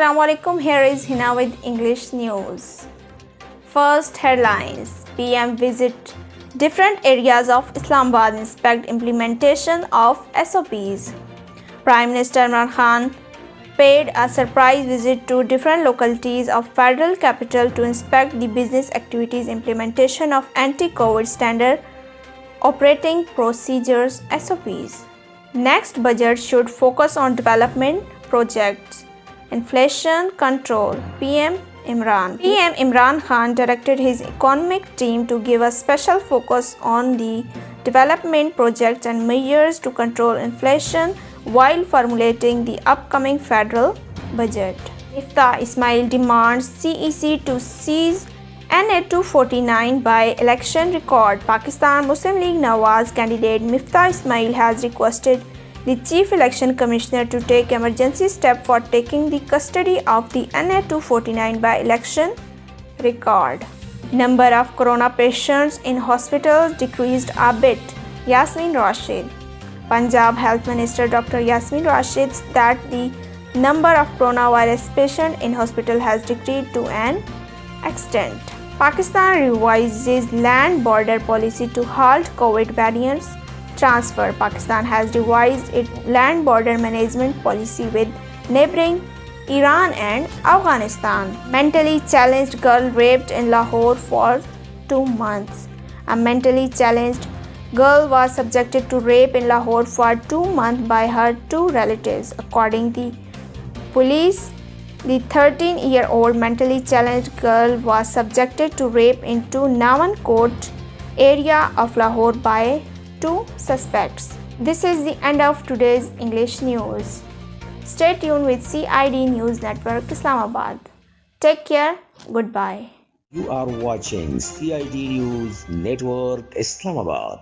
Assalamu alaikum. Here is Hina with English news. First headlines: PM visit different areas of Islamabad, inspect implementation of SOPs. Prime Minister Imran Khan paid a surprise visit to different localities of Federal Capital to inspect the business activities implementation of anti-COVID standard operating procedures SOPs. Next budget should focus on development projects, inflation control. PM Imran Khan directed his economic team to give a special focus on the development projects and measures to control inflation while formulating the upcoming federal budget. Miftah Ismail demands CEC to seize NA 249 by-election record. Pakistan Muslim League Nawaz candidate Miftah Ismail has requested the Chief Election Commissioner to take emergency step for taking the custody of the NA 249 by-election record. Number of corona patients in hospitals decreased a bit. Yasmin Rashid. Punjab Health Minister Dr. Yasmin Rashid said that the number of coronavirus patients in hospital has decreased to an extent. Pakistan revises land border policy to halt COVID variants transfer. Pakistan has revised its land border management policy with neighboring Iran and Afghanistan. Mentally challenged girl raped in Lahore for 2 months. A mentally challenged girl was subjected to rape in Lahore for 2 months by her 2 relatives. According to police, the 13-year-old mentally challenged girl was subjected to rape in Nawan Court area of Lahore by 2 suspects. This is the end of today's English news. Stay tuned with CID News Network Islamabad. Take care. Goodbye. You are watching CID News Network Islamabad.